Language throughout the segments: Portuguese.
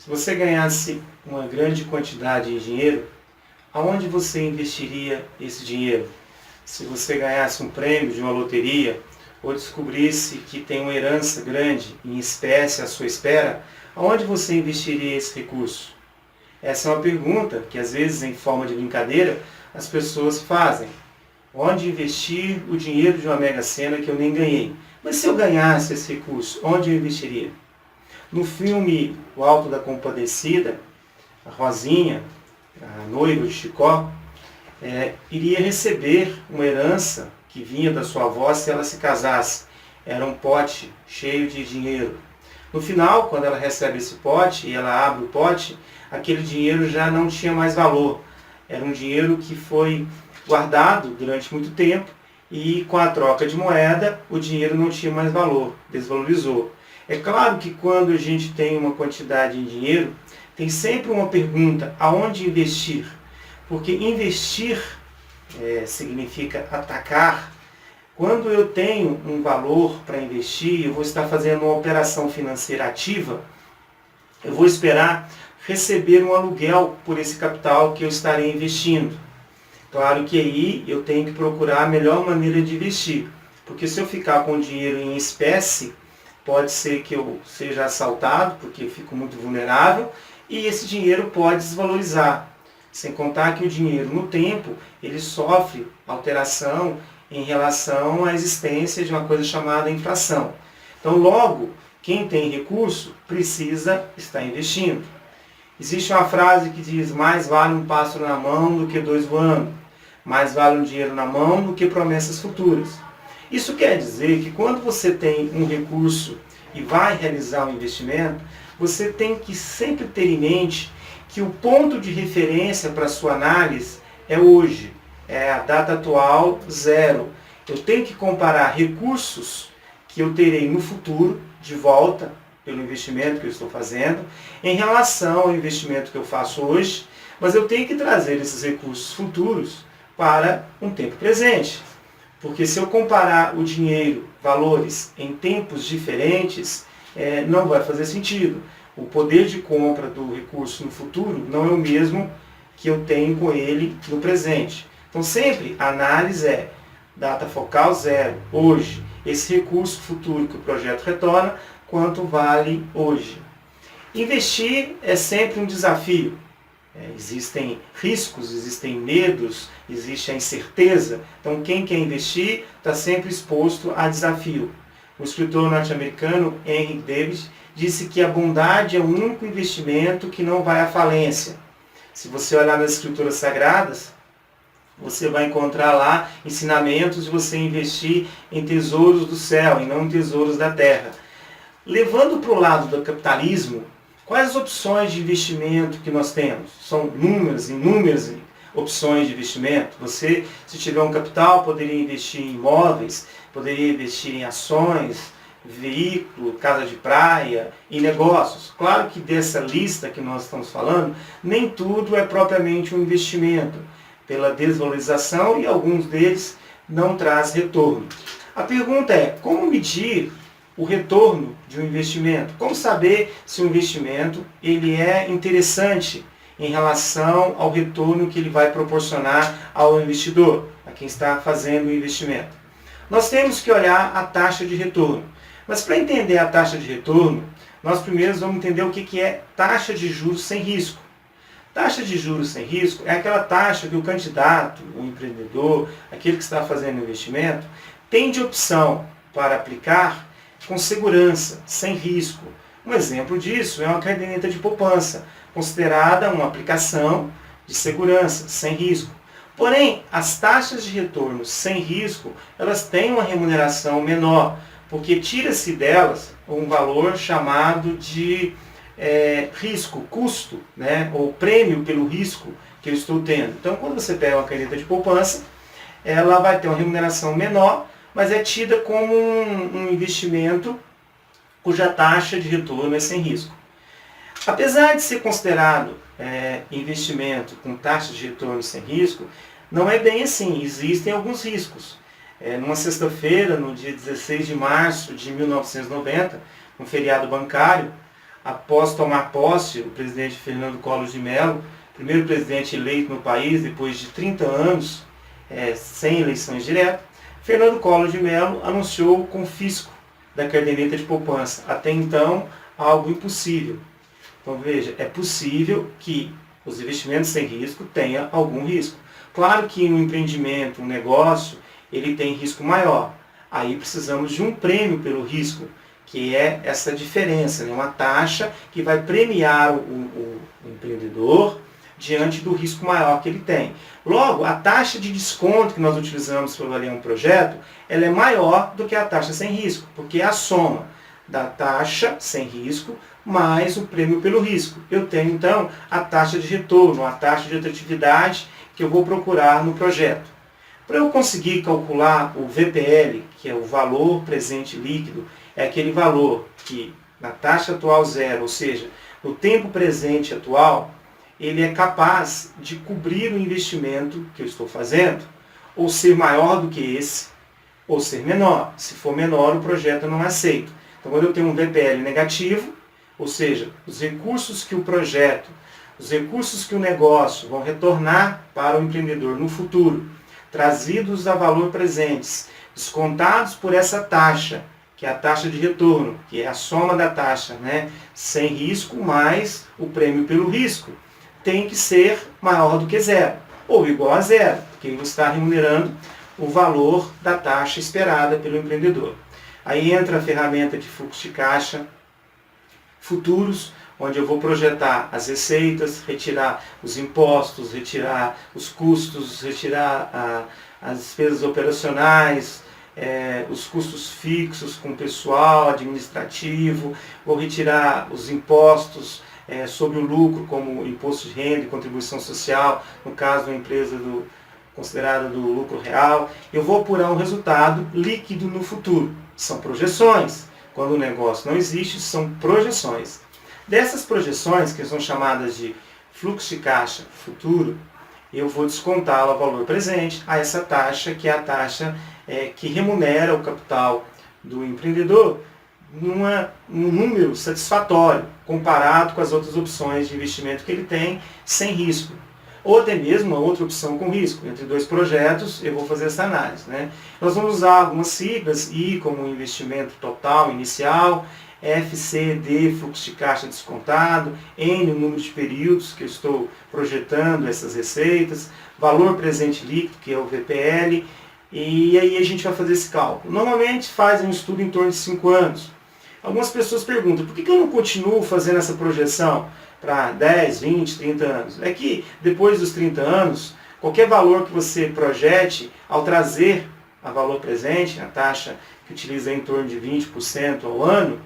Se você ganhasse uma grande quantidade de dinheiro, aonde você investiria esse dinheiro? Se você ganhasse um prêmio de uma loteria, ou descobrisse que tem uma herança grande em espécie à sua espera, aonde você investiria esse recurso? Essa é uma pergunta que, às vezes, em forma de brincadeira, as pessoas fazem. Onde investir o dinheiro de uma mega-sena que eu nem ganhei? Mas se eu ganhasse esse recurso, onde eu investiria? No filme O Alto da Compadecida, a Rosinha, a noiva de Chicó, iria receber uma herança que vinha da sua avó se ela se casasse. Era um pote cheio de dinheiro. No final, quando ela recebe esse pote e ela abre o pote, aquele dinheiro já não tinha mais valor. Era um dinheiro que foi guardado durante muito tempo e com a troca de moeda o dinheiro não tinha mais valor, desvalorizou. É claro que quando a gente tem uma quantidade de dinheiro, tem sempre uma pergunta: aonde investir? Porque investir significa atacar. Quando eu tenho um valor para investir, eu vou estar fazendo uma operação financeira ativa, eu vou esperar receber um aluguel por esse capital que eu estarei investindo. Claro que aí eu tenho que procurar a melhor maneira de investir, porque se eu ficar com o dinheiro em espécie, pode ser que eu seja assaltado, porque eu fico muito vulnerável, e esse dinheiro pode desvalorizar. Sem contar que o dinheiro, no tempo, ele sofre alteração em relação à existência de uma coisa chamada inflação. Então, logo, quem tem recurso precisa estar investindo. Existe uma frase que diz: mais vale um pássaro na mão do que dois voando. Mais vale um dinheiro na mão do que promessas futuras. Isso quer dizer que quando você tem um recurso e vai realizar um investimento, você tem que sempre ter em mente que o ponto de referência para a sua análise é hoje, é a data atual, zero. Eu tenho que comparar recursos que eu terei no futuro, de volta, pelo investimento que eu estou fazendo, em relação ao investimento que eu faço hoje, mas eu tenho que trazer esses recursos futuros para um tempo presente. Porque se eu comparar o dinheiro, valores, em tempos diferentes, não vai fazer sentido. O poder de compra do recurso no futuro não é o mesmo que eu tenho com ele no presente. Então sempre a análise é data focal zero, hoje. Esse recurso futuro que o projeto retorna, quanto vale hoje? Investir é sempre um desafio. Existem riscos, existem medos, existe a incerteza. Então quem quer investir está sempre exposto a desafio. O escritor norte-americano Henry David disse que a bondade é o único investimento que não vai à falência. Se você olhar nas escrituras sagradas, você vai encontrar lá ensinamentos de você investir em tesouros do céu e não em tesouros da terra. Levando para o lado do capitalismo, quais as opções de investimento que nós temos? São inúmeras opções de investimento. Você, se tiver um capital, poderia investir em imóveis, poderia investir em ações, veículo, casa de praia, em negócios. Claro que dessa lista que nós estamos falando, nem tudo é propriamente um investimento, pela desvalorização, e alguns deles não traz retorno. A pergunta é: como medir o retorno de um investimento? Como saber se um investimento ele é interessante em relação ao retorno que ele vai proporcionar ao investidor, a quem está fazendo o investimento? Nós temos que olhar a taxa de retorno. Mas para entender a taxa de retorno, nós primeiro vamos entender o que é taxa de juros sem risco. Taxa de juros sem risco é aquela taxa que o candidato, o empreendedor, aquele que está fazendo o investimento, tem de opção para aplicar com segurança, sem risco. Um exemplo disso é uma caderneta de poupança, considerada uma aplicação de segurança, sem risco. Porém, as taxas de retorno sem risco, elas têm uma remuneração menor, porque tira-se delas um valor chamado de risco, custo, ou prêmio pelo risco que eu estou tendo. Então, quando você pega uma caneta de poupança, ela vai ter uma remuneração menor, mas é tida como um investimento cuja taxa de retorno é sem risco. Apesar de ser considerado investimento com taxa de retorno sem risco, não é bem assim, existem alguns riscos. Numa sexta-feira, no dia 16 de março de 1990, um feriado bancário, após tomar posse, o presidente Fernando Collor de Mello, primeiro presidente eleito no país depois de 30 anos, sem eleições diretas, Fernando Collor de Mello anunciou o confisco da caderneta de poupança. Até então, algo impossível. Então veja, é possível que os investimentos sem risco tenham algum risco. Claro que um empreendimento, um negócio, ele tem risco maior. Aí precisamos de um prêmio pelo risco, que é essa diferença, né? Uma taxa que vai premiar o empreendedor diante do risco maior que ele tem. Logo, a taxa de desconto que nós utilizamos para avaliar um projeto, ela é maior do que a taxa sem risco, porque é a soma da taxa sem risco mais o prêmio pelo risco. Eu tenho, então, a taxa de retorno, a taxa de atratividade que eu vou procurar no projeto. Para eu conseguir calcular o VPL, que é o valor presente líquido, é aquele valor que, na taxa atual zero, ou seja, no tempo presente atual, ele é capaz de cobrir o investimento que eu estou fazendo, ou ser maior do que esse, ou ser menor. Se for menor, o projeto não é aceito. Então, quando eu tenho um VPL negativo, ou seja, os recursos que o projeto, os recursos que o negócio vão retornar para o empreendedor no futuro, trazidos a valor presentes, descontados por essa taxa, que é a taxa de retorno, que é a soma da taxa, né, sem risco mais o prêmio pelo risco, tem que ser maior do que zero, ou igual a zero, porque ele está remunerando o valor da taxa esperada pelo empreendedor. Aí entra a ferramenta de fluxo de caixa futuros, onde eu vou projetar as receitas, retirar os impostos, retirar os custos, retirar as despesas operacionais, os custos fixos com pessoal, administrativo, vou retirar os impostos sobre o lucro, como imposto de renda e contribuição social, no caso da empresa considerada do lucro real. Eu vou apurar um resultado líquido no futuro. São projeções. Quando o negócio não existe, são projeções. Dessas projeções, que são chamadas de fluxo de caixa futuro, eu vou descontá-lo a valor presente, a essa taxa, que é a taxa que remunera o capital do empreendedor num número satisfatório, comparado com as outras opções de investimento que ele tem, sem risco. Ou até mesmo uma outra opção com risco. Entre dois projetos, eu vou fazer essa análise, né? Nós vamos usar algumas siglas, I como investimento total inicial, FCD, fluxo de caixa descontado, N, o número de períodos que eu estou projetando essas receitas, valor presente líquido, que é o VPL, e aí a gente vai fazer esse cálculo. Normalmente faz um estudo em torno de 5 anos. Algumas pessoas perguntam, por que eu não continuo fazendo essa projeção para 10, 20, 30 anos? É que depois dos 30 anos, qualquer valor que você projete, ao trazer a valor presente, a taxa que utiliza em torno de 20% ao ano,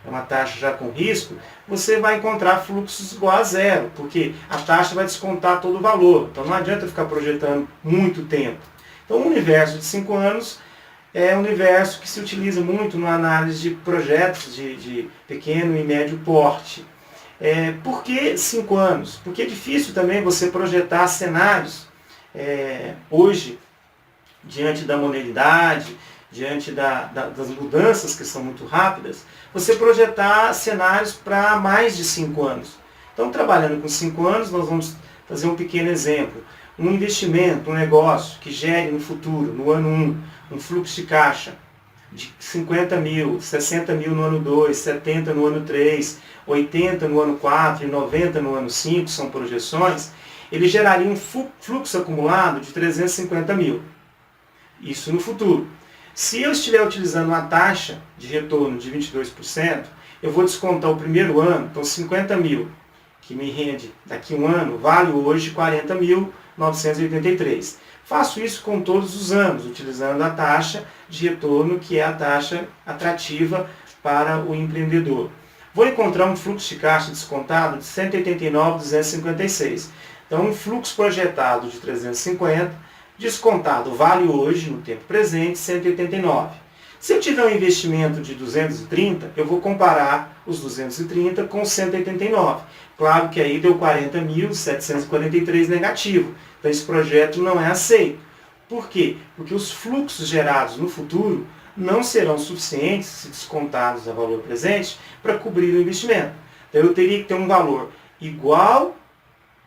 é uma taxa já com risco, você vai encontrar fluxos igual a zero, porque a taxa vai descontar todo o valor. Então não adianta ficar projetando muito tempo. Então o universo de 5 anos é um universo que se utiliza muito na análise de projetos de pequeno e médio porte. Por que 5 anos? Porque é difícil também você projetar cenários hoje, diante da modernidade, diante das mudanças que são muito rápidas, você projetar cenários para mais de 5 anos. Então, trabalhando com 5 anos, nós vamos fazer um pequeno exemplo. Um investimento, um negócio que gere no futuro, no ano 1, um fluxo de caixa de 50 mil, 60 mil no ano 2, 70 no ano 3, 80 no ano 4 e 90 no ano 5, são projeções, ele geraria um fluxo acumulado de 350 mil. Isso no futuro. Se eu estiver utilizando uma taxa de retorno de 22%, eu vou descontar o primeiro ano, então 50 mil, que me rende daqui a um ano, vale hoje 40.983. Faço isso com todos os anos, utilizando a taxa de retorno, que é a taxa atrativa para o empreendedor. Vou encontrar um fluxo de caixa descontado de 189.256. Então, um fluxo projetado de 350, descontado vale hoje, no tempo presente, 189. Se eu tiver um investimento de 230, eu vou comparar os 230 com 189. Claro que aí deu 40.743 negativo. Então esse projeto não é aceito. Por quê? Porque os fluxos gerados no futuro não serão suficientes, se descontados a valor presente, para cobrir o investimento. Então eu teria que ter um valor igual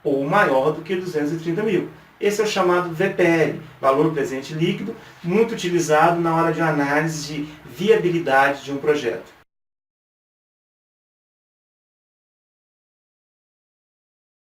ou maior do que 230 mil. Esse é o chamado VPL, valor presente líquido, muito utilizado na hora de análise de viabilidade de um projeto.